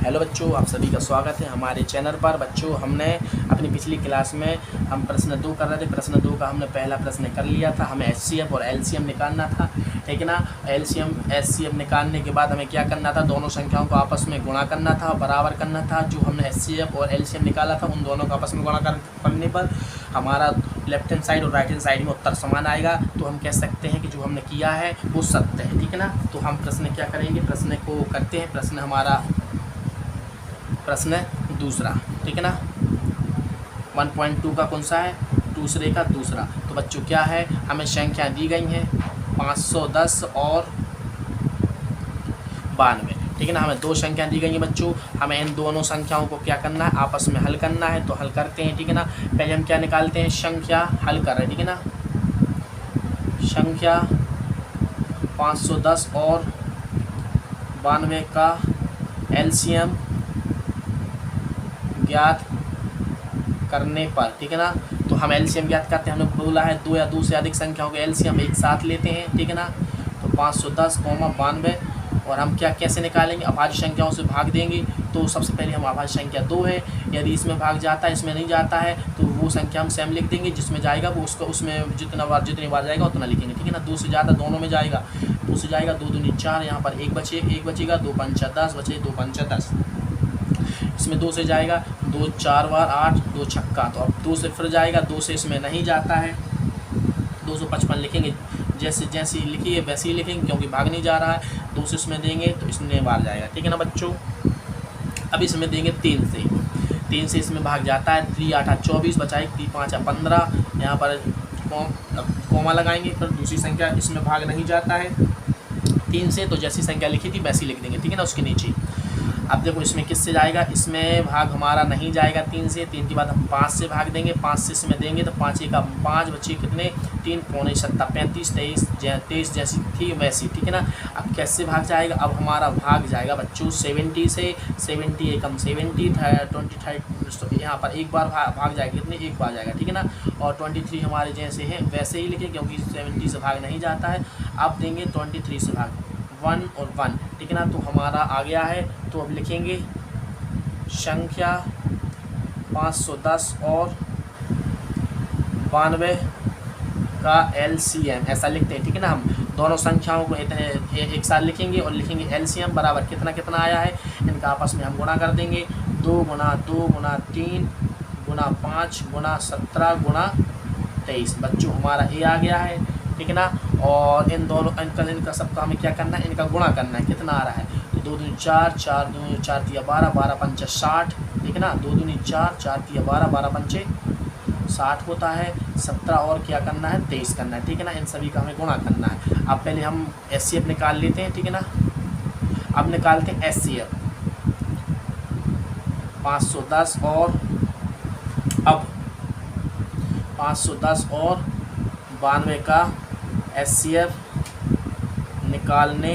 Hello बच्चों, आप सभी का स्वागत है हमारे चैनल पर। बच्चों, हमने अपनी पिछली क्लास में हम प्रश्न 2 कर रहे थे। प्रश्न 2 का हमने पहला प्रश्न कर लिया था। हमें एचसीएफ और एलसीएम निकालना था, ठीक है ना। एलसीएम एचसीएफ निकालने के बाद हमें क्या करना था, दोनों संख्याओं को आपस में गुणा करना था और बराबर करना था। जो हमने एचसीएफ और एलसीएम निकाला था उन दोनों को आपस में गुणा करने पर हमारा लेफ्ट हैंड साइड और राइट हैंड साइड में उत्तर समान आएगा। तो हम कह सकते हैं कि जो हमने किया है वो सत्य है, ठीक है ना। तो हम प्रश्न क्या करेंगे, प्रश्न को करते हैं। प्रश्न हमारा प्रश्न दूसरा, ठीक है ना। 1.2 का कौन सा है, दूसरे का दूसरा। तो बच्चों क्या है, हमें संख्या दी गई हैं 510 और 92, ठीक है ना। हमें दो संख्या दी गई हैं बच्चों। हमें इन दोनों संख्याओं को क्या करना है, आपस में हल करना है। तो हल करते हैं, ठीक है ना। पहले हम क्या निकालते हैं, संख्या हल कर रहे हैं, ठीक है ना। संख्या 510 और 92 का एलसीएम ज्ञात करने पर, ठीक है ना। तो हम एलसीएम ज्ञात करते हैं। हमने बोला है दो या दो से अधिक संख्याओं के एलसीएम एक साथ लेते हैं, ठीक है ना। तो 510, 92 और हम क्या कैसे निकालेंगे, अभाज्य संख्याओं से भाग देंगे। तो सबसे पहले हम अभाज्य संख्या 2 है, यदि इसमें भाग जाता है इसमें नहीं जाता है तो वो संख्या हम सेम लिख देंगे। जिसमें जाएगा वो उसको उसमें जितनी बार जाएगा उतना लिखेंगे, ठीक है ना। 2 से ज़्यादा दोनों में जाएगा, 2 से जाएगा 2 दूनी 4, यहाँ पर एक बचेगा, 2 पंचा 10 बचे, 2 पंचा 10। इसमें 2 से जाएगा, 2 4 बार 8, 2 छक्का। तो अब 2 से फिर जाएगा, 2 से इसमें नहीं जाता है, 255 लिखेंगे। जैसे लिखिए वैसे ही लिखेंगे क्योंकि भाग नहीं जा रहा है। 2 से इसमें देंगे तो इसमें बाहर जाएगा, ठीक है ना बच्चों। अब इसमें देंगे 3 से इसमें भाग जाता है। 3 8 24 बचा 1, 3 5 15। यहाँ पर कॉमा लगाएंगे, फिर दूसरी संख्या इसमें भाग नहीं जाता है 3 से, तो जैसी संख्या लिखी थी वैसी लिख देंगे, ठीक है ना, उसके नीचे। अब देखो इसमें किससे जाएगा, इसमें भाग हमारा नहीं जाएगा 3 से। 3 के बाद हम 5 से भाग देंगे, 5 से इसमें देंगे तो 5 1 5 बचे कितने, 3 पौने 7 35 23 जैसी थी वैसी, ठीक है ना। अब कैसे भाग जाएगा, अब हमारा भाग जाएगा बच्चों 70 से। 70 एकम 70 23, तो यहाँ पर एक बार भाग जाएगा, कितने एक बार जाएगा, ठीक है ना। और 23 हमारे जैसे हैं वैसे ही लिखें क्योंकि 70 से भाग नहीं जाता है। अब देंगे 23 से भाग 1 और 1, ठीक है ना। तो हमारा आ गया है। तो अब लिखेंगे संख्या 510 और 92 का एलसीएम, ऐसा लिखते हैं, ठीक है ना। हम दोनों संख्याओं को एक साथ लिखेंगे और लिखेंगे एलसीएम बराबर कितना आया है, इनका आपस में हम गुणा कर देंगे। 2 गुणा 2 गुणा 3 गुणा 5 गुणा 17 गुणा 23। बच्चों हमारा ये आ गया है, ठीक है ना। और इन दोनों इनका सबका हमें क्या करना है, इनका गुणा करना है। कितना आ रहा है, तो 2 दूनी 4, 4 दूनी 4 3 12, 12 पंचे 60, ठीक है ना। 2 दूनी 4, 4 3 12, 12 पंचे 60 होता है। 17 और क्या करना है, 23 करना है, ठीक है ना। इन सभी का हमें गुणा करना है। अब पहले हम एचसीएफ निकाल लेते हैं, ठीक है ना। अब निकालते हैं एचसीएफ 510 और अब 510 और 92 का एचसीएफ निकालने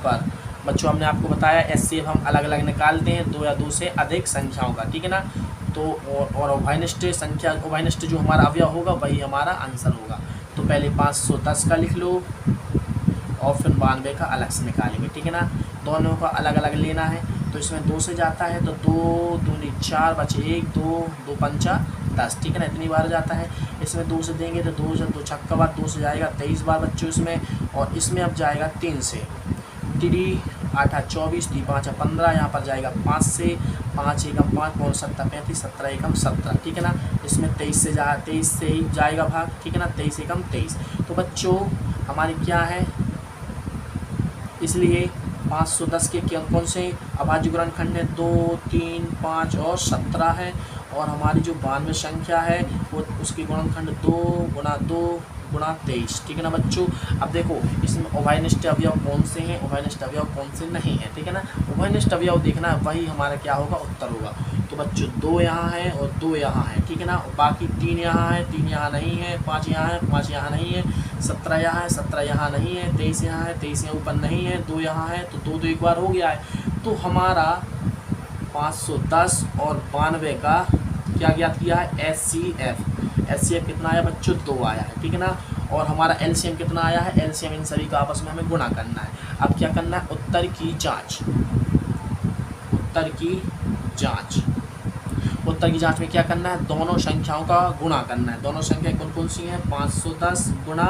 पर। बच्चों हमने आपको बताया एचसीएफ हम अलग अलग निकालते हैं, 2 या 2 से अधिक संख्याओं का, ठीक है ना। तो और उभयनिष्ठ संख्या, उभयनिष्ठ जो हमारा अवयव होगा वही हमारा आंसर होगा। तो पहले 510 का लिख लो और फिर 92 का अलग से निकालेंगे, ठीक है ना। दोनों का अलग अलग लेना है। तो इसमें 2 से जाता है तो 2 दूनी 4 बचे 1, 2 पंचा 10, ठीक है ना। इतनी बार जाता है। इसमें 2 से देंगे तो 2 छक्का बार 2 से जाएगा 23 बार बच्चों इसमें। और इसमें अब जाएगा 3 से, 3 8 24, 3 5 15, यहाँ पर जाएगा 5 से, 5 1 5 पौन 7 35, 17 1 17, ठीक है ना। इसमें 23 से ही जाएगा भाग, ठीक है ना। 23 1 23। तो बच्चों हमारी क्या है, इसलिए 510 के कौन से अभाज्य गुणनखंड है, 2 3 5 और 17 है। और हमारी जो 92 संख्या है वो उसकी गुणनखंड 2 गुणा 2 गुणा 23, ठीक है ना बच्चों। अब देखो इसमें उभयनिष्ठ अवयव कौन से हैं, उभयनिष्ठ अवयव कौन से नहीं हैं, ठीक है ना। उभयनिष्ठ अवयव देखना है, वही हमारा क्या होगा, उत्तर होगा। तो बच्चों 2 यहाँ है और 2 यहाँ है, ठीक है ना। बाकी 3 यहाँ है, 3 यहाँ नहीं है, 5 यहाँ है, 5 यहाँ नहीं है, 17 यहाँ है, 17 यहाँ नहीं है, 23 यहाँ है, 23 यहाँ ऊपर नहीं है, 2 यहाँ है, तो 2 एक बार हो गया है। तो हमारा 510 और 92 का क्या ज्ञात किया है, एचसीएफ कितना आया बच्चों, 2 आया है, ठीक है ना। और हमारा एलसीएम कितना आया है, एलसीएम इन सभी का आपस में हमें गुणा करना है। अब क्या करना है, उत्तर की जांच उत्तर की जांच। उत्तर की जांच में क्या करना है, दोनों संख्याओं का गुणा करना है। दोनों संख्या कौन कौन सी हैं, 510 गुणा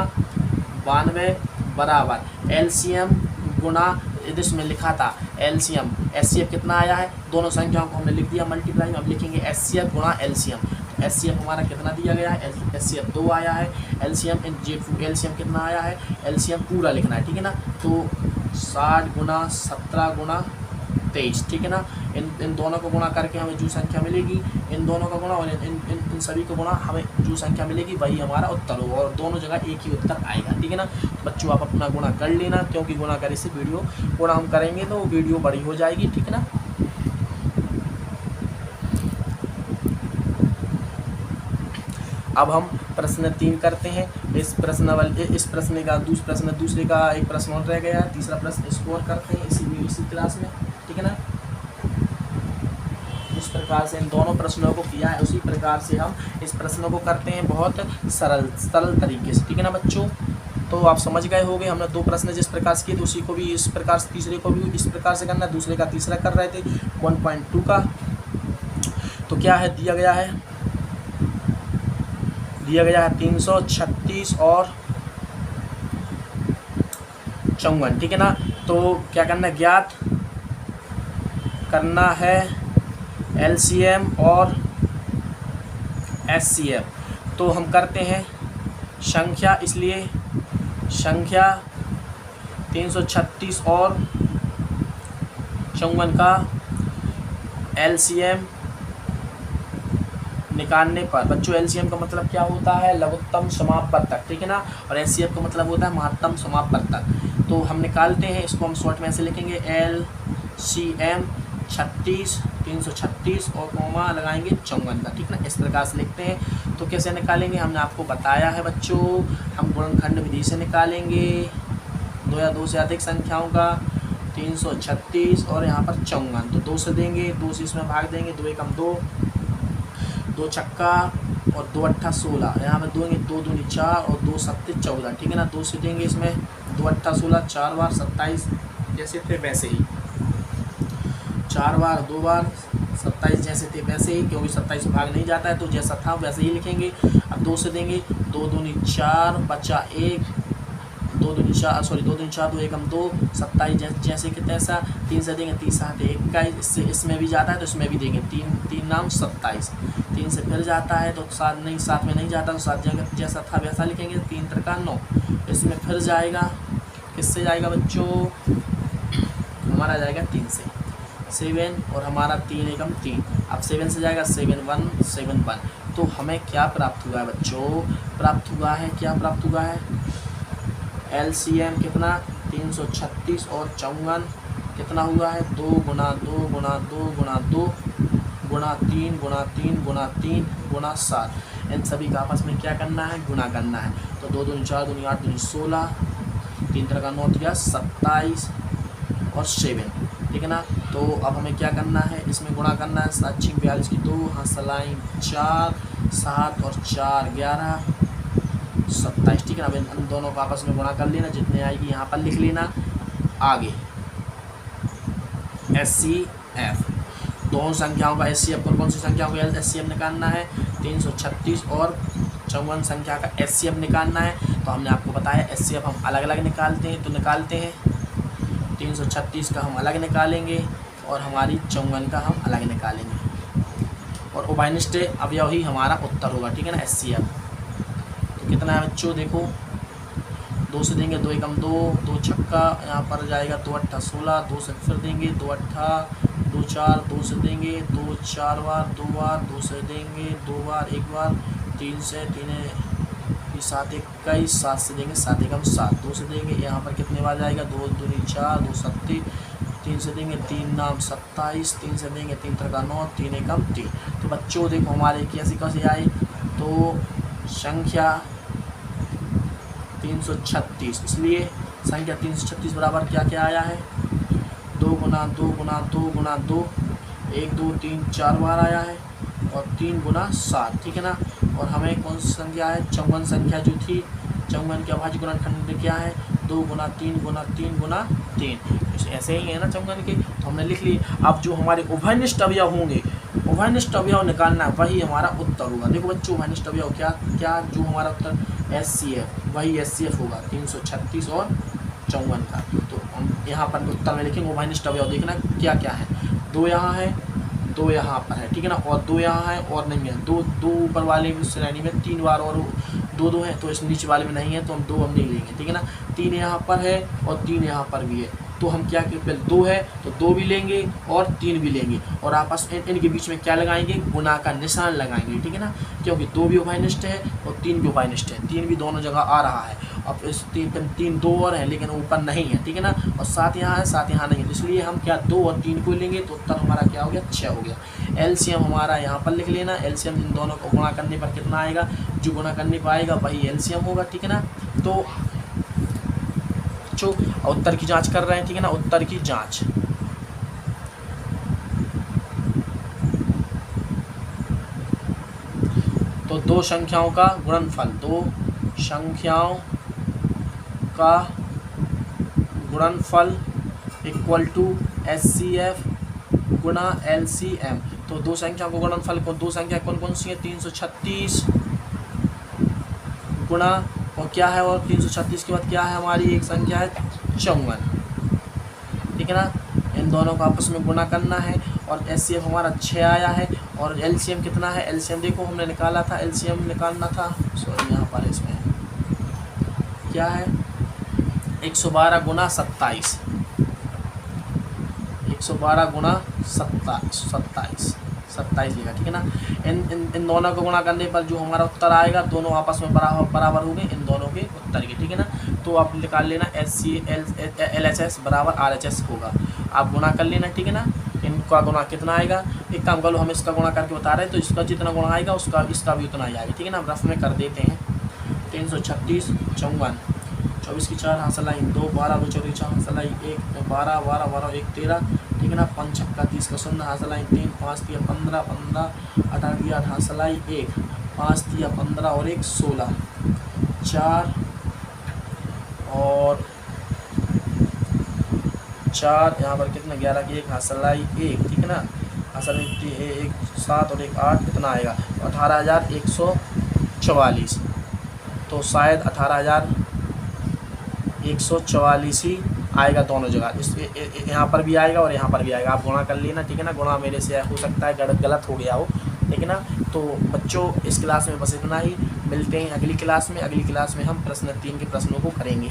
92 बराबर एलसीएम गुणा, इसमें लिखा था एलसीएम, एचसीएफ कितना आया है, दोनों संख्याओं को हमने लिख दिया मल्टीप्लाई, अब लिखेंगे एचसीएफ गुणा एलसीएम। एचसीएफ हमारा कितना दिया गया है, एचसीएफ 2 आया है, एलसीएम एलसीएम कितना आया है, एलसीएम पूरा लिखना है, ठीक है ना। तो 60 गुणा 17 गुणा 23, ठीक है ना। इन दोनों को गुणा करके हमें जो संख्या मिलेगी, इन दोनों का गुणा और इन सभी को गुणा, हमें जो संख्या मिलेगी वही हमारा उत्तर होगा, और दोनों जगह एक ही उत्तर आएगा, ठीक है ना। बच्चों आप अपना गुणा कर लेना, क्योंकि गुणा करे से वीडियो गुणा हम करेंगे तो वीडियो बड़ी हो जाएगी, ठीक है ना। अब हम प्रश्न 3 करते हैं। इस प्रश्न का दूसरे का एक प्रश्न और रह गया है, तीसरा प्रश्न स्कोर करते हैं इसी क्लास में, ठीक है ना। जिस प्रकार से इन दोनों प्रश्नों को किया है उसी प्रकार से हम इस प्रश्नों को करते हैं, बहुत सरल तरीके से, ठीक है ना बच्चों। तो आप समझ गए होंगे, हमने 2 प्रश्न जिस प्रकार से किए थे उसी को भी इस प्रकार से, तीसरे को भी इस प्रकार से करना है। दूसरे का तीसरा कर रहे थे 1.2 का। तो क्या है दिया गया है 336 और 54, ठीक है ना। तो क्या करना है, ज्ञात करना है एलसीएम और एचसीएफ। तो हम करते हैं संख्या, इसलिए संख्या 336 और 54 का एलसीएम निकालने पर, बच्चों एलसीएम का मतलब क्या होता है, लघुत्तम समापवर्तक, ठीक है ना, और एचसीएफ का मतलब होता है महत्तम समापवर्तक। तो हम निकालते हैं, इसको हम शॉर्ट में ऐसे लिखेंगे एलसीएम 336 और कोमा लगाएंगे 54 का, ठीक ना, इस प्रकार से लिखते हैं। तो कैसे निकालेंगे हमने आपको बताया है बच्चों, हम गुणनखंड विधि से निकालेंगे 2 या 2 से अधिक संख्याओं का 336 और यहाँ पर 54, तो 2 से देंगे, 2 से इसमें भाग देंगे, 2 एकम 2, 2 छक्का और 2 अट्ठा 16, यहाँ पर देंगे 2 दूनी 4 और 2 सत्ते 14, ठीक है ना। 2 से देंगे इसमें 2 अट्ठा 16, 4 बार 27 जैसे थे वैसे ही, 4 बार 2 बार 27 जैसे थे वैसे ही, क्योंकि 27 भाग नहीं जाता है तो जैसा था वैसे ही लिखेंगे। अब 2 से देंगे, 2 दूनी 4 बचा 1, 2 दूनी 4 2 एकम 2, 27 जैसे कि तैसा। 3 से देंगे, 3 7 21, इससे इसमें भी जाता है तो इसमें भी देंगे, 3 नाम 27, 3 से फिर जाता है तो 7 में नहीं जाता तो 7 जगह जैसा था वैसा लिखेंगे, 3 त्रिका 9, इसमें फिर जाएगा, किससे जाएगा बच्चों, हमारा जाएगा 3 से 7 और हमारा 3 एकम 3, अब 7 से जाएगा 7 1 तो हमें क्या प्राप्त हुआ है बच्चों, प्राप्त हुआ है क्या प्राप्त हुआ है, एलसीएम कितना 336 और 54 कितना हुआ है 2 गुना 2 गुना 2 गुना 2 गुणा 3 गुणा 3 गुणा 3 गुणा 7, इन सभी का आपस में क्या करना है, गुणा करना है। तो 2 दूनी 4 दूनी 8 दूनी 16, 3 तरह का 9 दिया 27 और 7, ठीक है ना। तो अब हमें क्या करना है, इसमें गुणा करना है, 7 6 42 की 2, हाँ सलाई 4 7 और 4 11 27, ठीक है ना। अब इन दोनों को आपस में गुणा कर लेना, जितने आएगी यहाँ पर लिख लेना। आगे एचसीएफ, दोनों संख्याओं का एचसीएफ, कौन सी संख्याओं का एचसीएफ निकालना है, 336 और 54 संख्या का एचसीएफ निकालना है। तो हमने आपको बताया एचसीएफ हम अलग अलग निकालते हैं, तो निकालते हैं 336 का हम अलग निकालेंगे और हमारी 54 का हम अलग निकालेंगे, और उभयनिष्ठ अवयव ही हमारा उत्तर होगा, ठीक है ना, एचसीएफ। तो कितना है बच्चों, देखो 2 से देंगे 2 एकम 2, 2 छक्का, यहाँ पर जाएगा 2 अट्ठा 16, 2 से फिर देंगे 2 अट्ठा 2 4, 2 से देंगे 2 4 बार 2 बार, 2 से देंगे 2 बार 1 बार, 3 से 7 21, 7 से देंगे 7 एकम 7, 2 से देंगे यहाँ पर कितने बार जाएगा 2 दूनी 4 2 सत्ती, 3 से देंगे 3 नाम 27, 3 से देंगे 3 तरह 9 3 एकम 3। तो बच्चों देखो हमारे कैसे आए, तो संख्या 336, इसलिए संख्या 336 बराबर क्या क्या आया है, 2 गुना 2 गुना 2 गुना 2, 1 2 3 4 बार आया है, और 3 गुना 7, ठीक है ना। और हमें कौन सी संख्या है, 54 संख्या जो थी, 54 के अभाज्य गुणनखंड क्या है, 2 गुना 3 गुना 3 गुना 3, ऐसे ही है ना चौगन के। तो हमने लिख ली। अब जो हमारे उभयनिष्ठ अवयव होंगे, उभयनिष्ठ अवयव निकालना है, वही हमारा उत्तर होगा। देखो बच्चों, उभयनिष्ठ अवयव क्या क्या, जो हमारा उत्तर HCF, वही HCF होगा 336 और 54 का। तो हम यहाँ पर उत्तर में लिखेंगे उभयनिष्ठ अवयव। देखना क्या क्या है, 2 यहाँ है, 2 यहाँ पर है, ठीक है ना, और 2 यहाँ है और नहीं है, 2 ऊपर वाले श्रेणी में 3 बार और 2 है, तो इस नीचे वाले में नहीं है, तो हम 2 हम नहीं लेंगे, ठीक है ना। 3 यहाँ पर है और 3 यहाँ पर भी है, तो हम क्या करें, पहले 2 है तो 2 भी लेंगे और 3 भी लेंगे, और आपस इनके बीच में क्या लगाएंगे, गुना का निशान लगाएंगे, ठीक है ना, क्योंकि 2 भी उभयनिष्ठ है और 3 भी उभयनिष्ठ है, 3 भी दोनों जगह आ रहा है। अब इस 3 2 और है लेकिन ऊपर नहीं है, ठीक है ना, और 7 यहाँ है, 7 यहाँ नहीं है, इसलिए हम क्या 2 और 3 को लेंगे, तो उत्तर हमारा क्या हो गया, 6 हो गया। LCM हमारा यहाँ पर लिख लेना, LCM इन दोनों को गुणा करने पर कितना आएगा, जो गुणा करने पर आएगा वही LCM होगा, ठीक है ना। तो उत्तर की जांच कर रहे हैं, ठीक है ना, उत्तर की जांच। तो 2 संख्याओं का गुणनफल, 2 संख्याओं का गुणनफल इक्वल टू HCF गुणा LCM। तो 2 संख्याओं को गुणनफल को, 2 संख्या कौन कौन सी है, 336 गुणा और क्या है, और 336 के बाद क्या है हमारी एक संख्या है 54, ठीक है ना। इन दोनों को आपस में गुणा करना है, और HCF हमारा 6 आया है, और LCM कितना है, LCM देखो हमने निकाला था, LCM निकालना था, सॉरी यहाँ पर इसमें क्या है, 112 गुना 27, 112 गुना 27 लिखा, ठीक है ना। इन दोनों को गुणा करने पर जो हमारा उत्तर आएगा, दोनों आपस में बराबर हो गए इन दोनों के उत्तर के, ठीक है ना। तो आप निकाल लेना LHS बराबर RHS होगा, आप गुणा कर लेना, ठीक है ना। इनका गुणा कितना आएगा, एक काम कर लो, हम इसका गुणा करके बता रहे हैं, तो इसका जितना गुणा आएगा उसका इसका भी उतना ही आएगा, ठीक है ना। हम रफ में कर देते हैं, 336 54, 24 की 4 हासिल 2, 12 2 24 4 हासिल 1, 12 12 12 1 13, ठीक है ना। 5 छक्का 30 का 0 हासिल 3, 5 3 15 15 18 8 हासिल 1, 5 3 15 और 1 16, 4 और 4 यहाँ पर कितना 11 की 1 हासिल 1, ठीक है ना, हासिल 1 7 और 1 8 कितना आएगा, 18,144। तो शायद 18,144 ही आएगा दोनों जगह, इस यहाँ पर भी आएगा और यहाँ पर भी आएगा, आप गुणा कर लेना, ठीक है ना। गुणा मेरे से हो सकता है गलत हो गया हो, ठीक है ना। तो बच्चों इस क्लास में बस इतना ही, मिलते हैं अगली क्लास में। अगली क्लास में हम प्रश्न 3 के प्रश्नों को करेंगे।